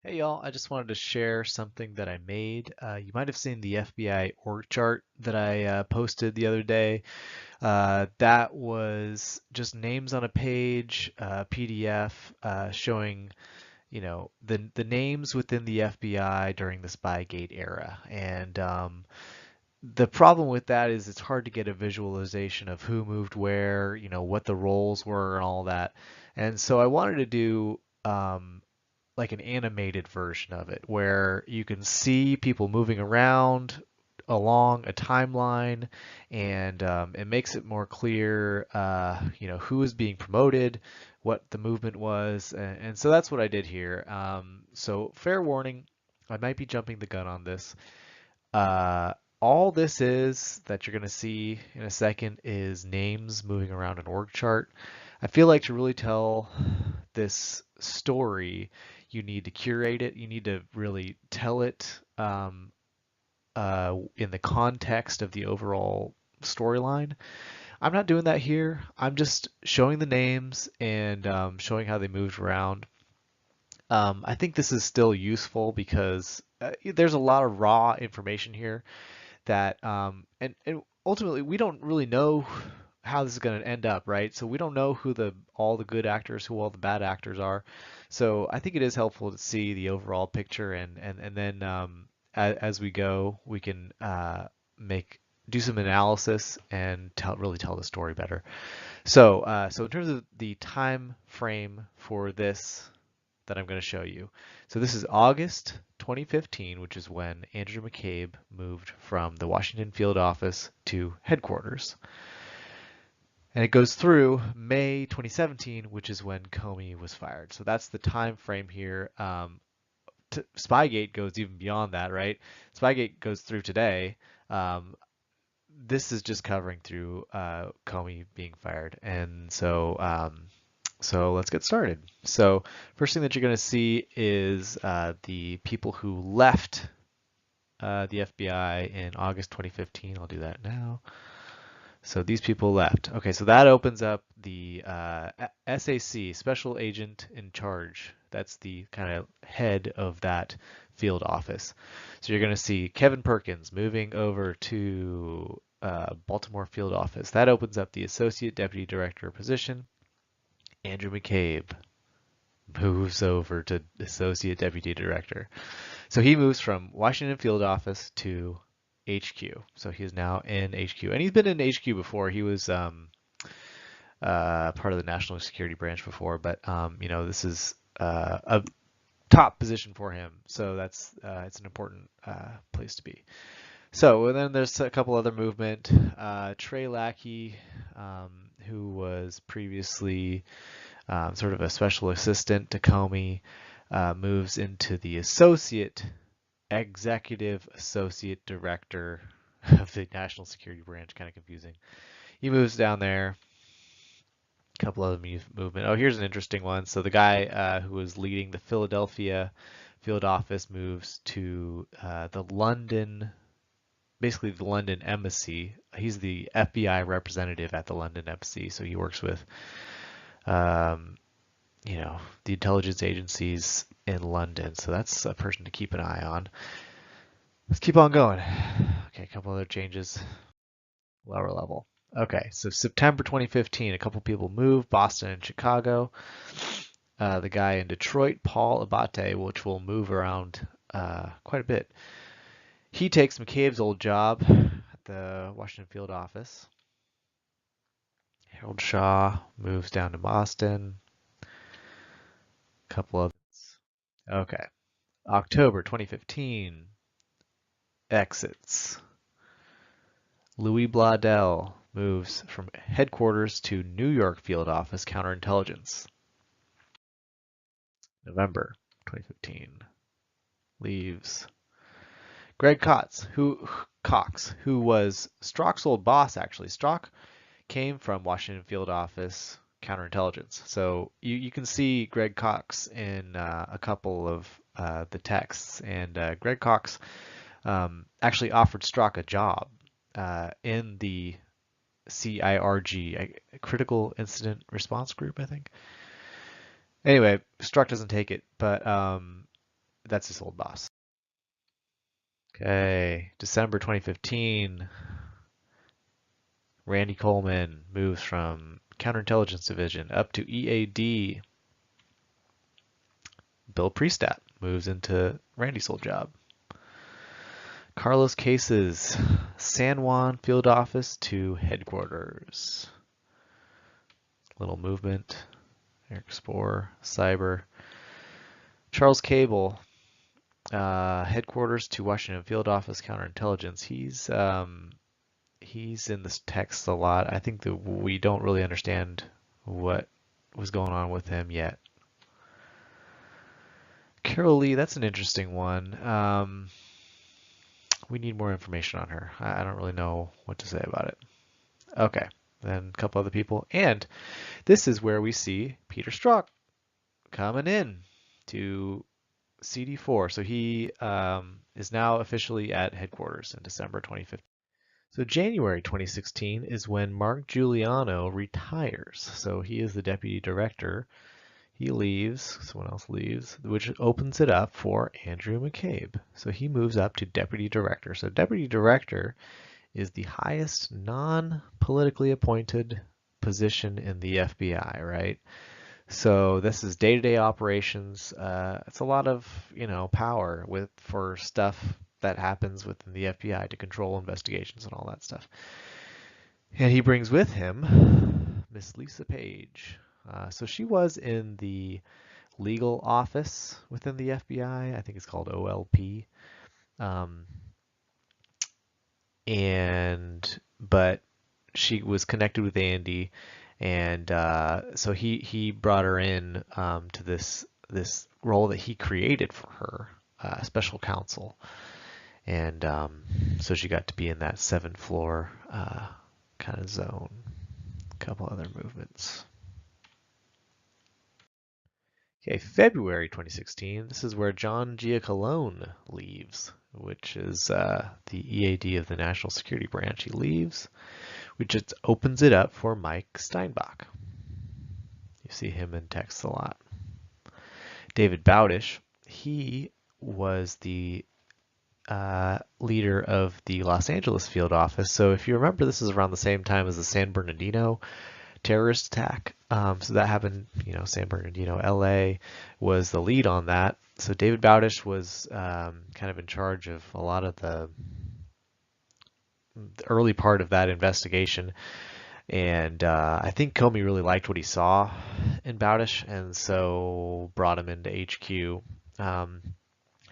Hey y'all, I just wanted to share something that I made. You might have seen the FBI org chart that I posted the other day. That was just names on a page, PDF, showing, the names within the FBI during the Spygate era. And the problem with that is it's hard to get a visualization of who moved where, what the roles were and all that. And so I wanted to do like an animated version of it where you can see people moving around along a timeline, and it makes it more clear, who is being promoted, what the movement was, and so that's what I did here. So fair warning, I might be jumping the gun on this. Uh, all this is that you're going to see in a second is names moving around an org chart. I feel like to really tell this story, you need to curate it. You need to really tell it in the context of the overall storyline. I'm not doing that here. I'm just showing the names and showing how they moved around. I think this is still useful because there's a lot of raw information here that and ultimately we don't really know how this is going to end up, right? So we don't know who the all the good actors, who all the bad actors are. So I think it is helpful to see the overall picture, and then as we go, we can make do some analysis and really tell the story better. So in terms of the time frame for this that I'm going to show you. So this is August 2015, which is when Andrew McCabe moved from the Washington field office to headquarters. And it goes through May 2017, which is when Comey was fired. So that's the time frame here. Spygate goes even beyond that, right? Spygate goes through today. This is just covering through Comey being fired. And so let's get started. So first thing that you're going to see is the people who left the FBI in August 2015. I'll do that now. So these people left. Okay, so that opens up the SAC, Special Agent in Charge. That's the kind of head of that field office. So you're going to see Kevin Perkins moving over to Baltimore field office. That opens up the Associate Deputy Director position. Andrew McCabe moves over to Associate Deputy Director. So he moves from Washington field office to HQ. So he is now in HQ. And he's been in HQ before. He was part of the National Security Branch before, but this is a top position for him. So that's it's an important place to be. So and then there's a couple other movement. Trey Lackey, who was previously sort of a special assistant to Comey, moves into the executive associate director of the National Security Branch. Kind of confusing. He moves down there. A couple other movement. Oh, here's an interesting one. So the guy who was leading the Philadelphia field office moves to the London, basically the London embassy. He's the FBI representative at the London embassy, so he works with um, the intelligence agencies in London. So that's a person to keep an eye on. Let's keep on going. Okay, a couple other changes, lower level. Okay, so September 2015, a couple people moved, Boston and Chicago. The guy in Detroit, Paul Abate, which will move around quite a bit. He takes McCabe's old job at the Washington field office. Harold Shaw moves down to Boston. A couple of okay. October 2015, exits. Louis Bladel moves from headquarters to New York field office counterintelligence. November 2015, leaves. Greg Cox, who was Strzok's old boss, actually. Strzok came from Washington field office counterintelligence. So you can see Greg Cox in a couple of the texts. And Greg Cox actually offered Strzok a job in the CIRG, Critical Incident Response Group, I think. Anyway, Strzok doesn't take it, but That's his old boss. Okay, December 2015. Randy Coleman moves from Counterintelligence Division up to EAD. Bill Priestat moves into Randy's old job. Carlos Cases, San Juan field office to headquarters. Little movement. Eric Spohr, Cyber. Charles Kable, headquarters to Washington field office counterintelligence. He's in this text a lot. I think that we don't really understand what was going on with him yet. Carol Lee, that's an interesting one. We need more information on her. I don't really know what to say about it. Okay, then a couple other people. And this is where we see Peter Strzok coming in to CD4. So he is now officially at headquarters in December 2015. So January 2016 is when Mark Giuliano retires. So he is the deputy director. He leaves, someone else leaves, which opens it up for Andrew McCabe. So he moves up to deputy director. So deputy director is the highest non-politically appointed position in the FBI, right? So this is day-to-day operations. It's a lot of, power for stuff that happens within the FBI to control investigations and all that stuff. And he brings with him Miss Lisa Page. So she was in the legal office within the FBI. I think it's called OLP. But she was connected with Andy, and so he brought her in to this role that he created for her, special counsel, and so she got to be in that 7th floor kind of zone. A couple other movements. Okay, February 2016. This is where John Giacalone leaves, which is the EAD of the National Security Branch. He leaves, which just opens it up for Mike Steinbach. You see him in text a lot. David Bowdish, he was the leader of the Los Angeles field office. So if you remember, this is around the same time as the San Bernardino terrorist attack. So that happened, San Bernardino, LA was the lead on that. So David Bowdish was kind of in charge of a lot of the early part of that investigation. And I think Comey really liked what he saw in Bowdish, and so brought him into HQ.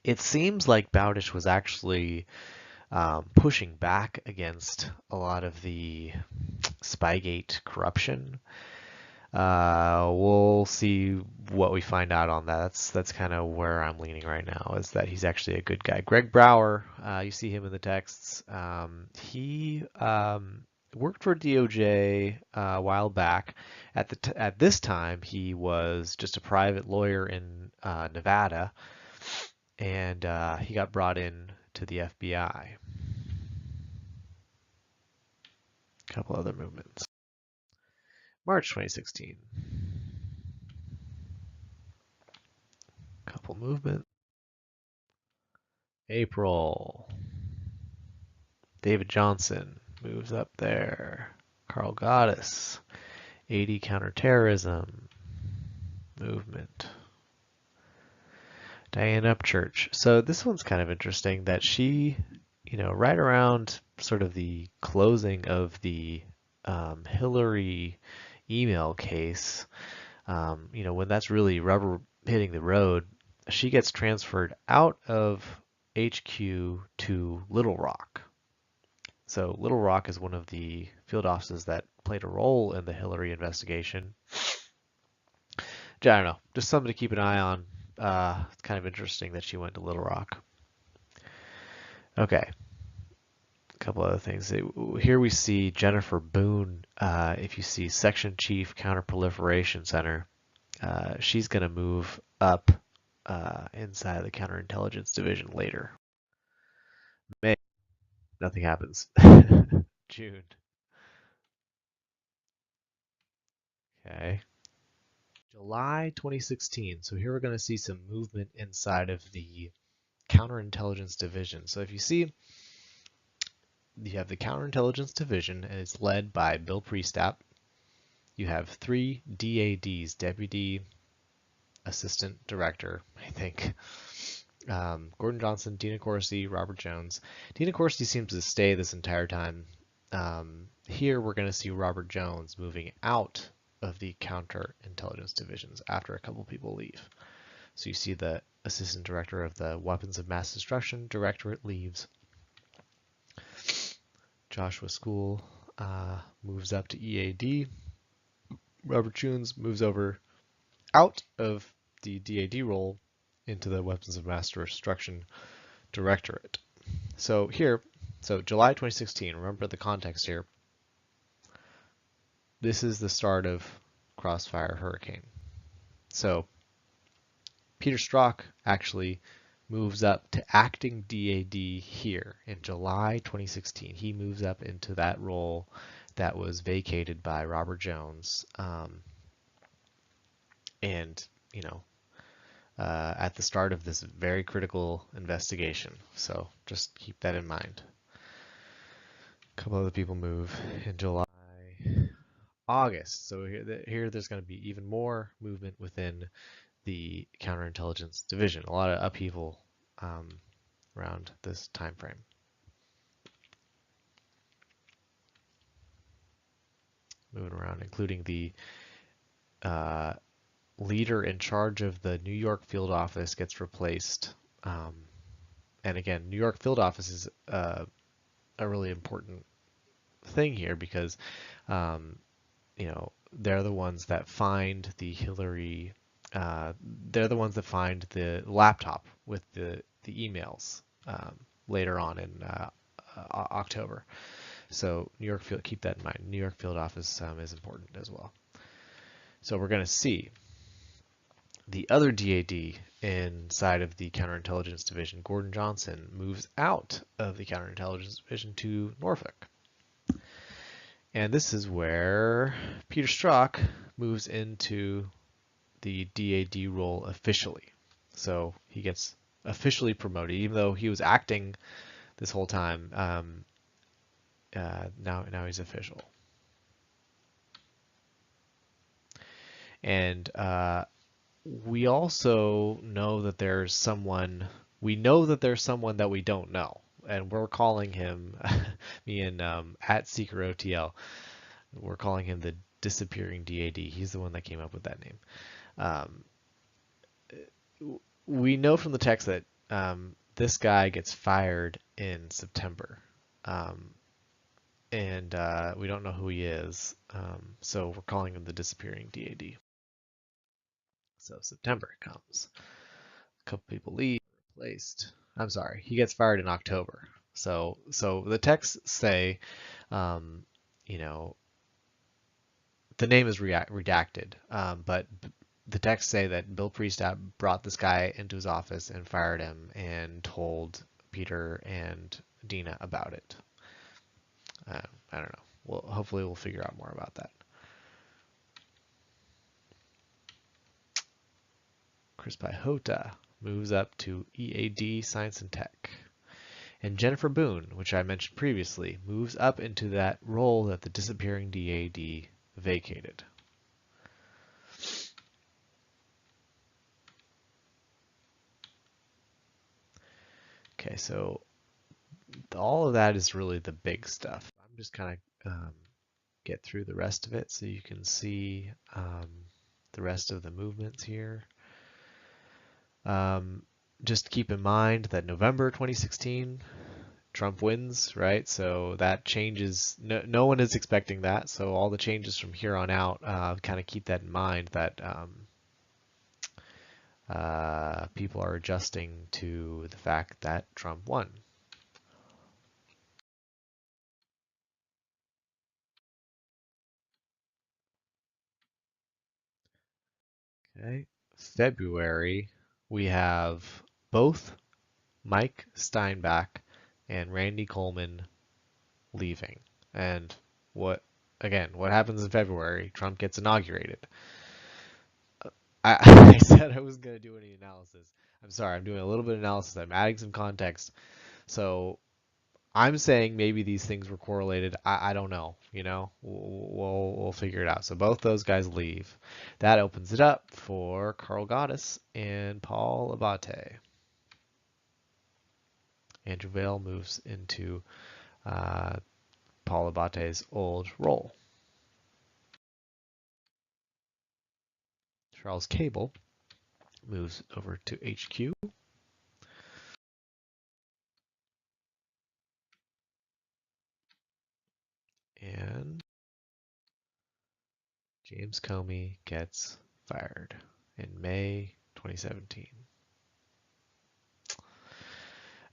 It seems like Bowdish was actually pushing back against a lot of the Spygate corruption. We'll see what we find out on that. That's kind of where I'm leaning right now, is that he's actually a good guy. Greg Brower, you see him in the texts. He worked for DOJ a while back. At this time, he was just a private lawyer in Nevada, and he got brought in to the FBI. A couple other movements. March 2016. Couple movement. April. David Johnson moves up there. Carl Goddess. 80 counterterrorism movement. Diane Upchurch. So this one's kind of interesting that she, right around sort of the closing of the Hillary email case, when that's really rubber hitting the road, she gets transferred out of HQ to Little Rock. So Little Rock is one of the field offices that played a role in the Hillary investigation. I don't know, just something to keep an eye on. It's kind of interesting that she went to Little Rock. Okay, a couple other things. Here we see Jennifer Boone. If you see Section Chief Counterproliferation Center, she's going to move up inside the Counterintelligence Division later. May, nothing happens. June. Okay. July 2016. So here we're going to see some movement inside of the counterintelligence division. So if you see, you have the counterintelligence division, and it's led by Bill Priestap. You have 3 DADs, Deputy Assistant Director, I think. Gordon Johnson, Dina Corsi, Robert Jones. Dina Corsi seems to stay this entire time. Here we're going to see Robert Jones moving out of the counterintelligence divisions after a couple people leave. So you see the assistant director of the Weapons of Mass Destruction Directorate leaves. Joshua School moves up to EAD. Robert Jones moves over out of the DAD role into the Weapons of Mass Destruction Directorate. So here, July 2016, remember the context here. This is the start of Crossfire Hurricane. So Peter Strzok actually moves up to acting DAD here in July 2016. He moves up into that role that was vacated by Robert Jones. And, you know, at the start of this very critical investigation. So just keep that in mind. A couple other people move in July, August. So here there's going to be even more movement within the counterintelligence division. A lot of upheaval around this time frame. Moving around, including the leader in charge of the New York field office gets replaced. And again, New York field office is a really important thing here because, you know, they're the ones that find the Hillary. They're the ones that find the laptop with the emails later on in October. So New York field, keep that in mind. New York field office is important as well. So we're going to see the other DAD inside of the counterintelligence division, Gordon Johnson, moves out of the counterintelligence division to Norfolk. And this is where Peter Strzok moves into the DAD role officially. So he gets officially promoted, even though he was acting this whole time. Now he's official. And we also know that there's someone. We know that there's someone that we don't know, and we're calling him, me and at SeekerOTL, we're calling him the disappearing DAD. He's the one that came up with that name. We know from the text that this guy gets fired in September, and we don't know who he is, so we're calling him the disappearing DAD. So September comes. A couple people leave, replaced. I'm sorry, he gets fired in October. So the texts say, you know, the name is redacted, but the texts say that Bill Priestap brought this guy into his office and fired him and told Peter and Dina about it. I don't know. Well, hopefully we'll figure out more about that. Chris Pihota moves up to EAD Science and Tech. And Jennifer Boone, which I mentioned previously, moves up into that role that the disappearing DAD vacated. Okay, so all of that is really the big stuff. I'm just kind of get through the rest of it so you can see the rest of the movements here. Just keep in mind that November 2016, Trump wins, right? So that changes. No one is expecting that. So all the changes from here on out, kind of keep that in mind that people are adjusting to the fact that Trump won. Okay, February, we have both Mike Steinbach and Randy Coleman leaving. And what happens in February? Trump gets inaugurated. I said I wasn't going to do any analysis. I'm sorry, I'm doing a little bit of analysis. I'm adding some context. So I'm saying maybe these things were correlated. I don't know. We'll figure it out. So both those guys leave. That opens it up for Carl Goddess and Paul Abate. Andrew Vale moves into Paul Abate's old role. Charles Kable moves over to HQ. And James Comey gets fired in May 2017.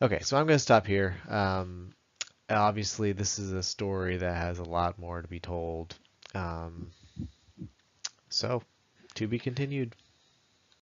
Okay, so I'm going to stop here. Obviously, this is a story that has a lot more to be told. So, to be continued.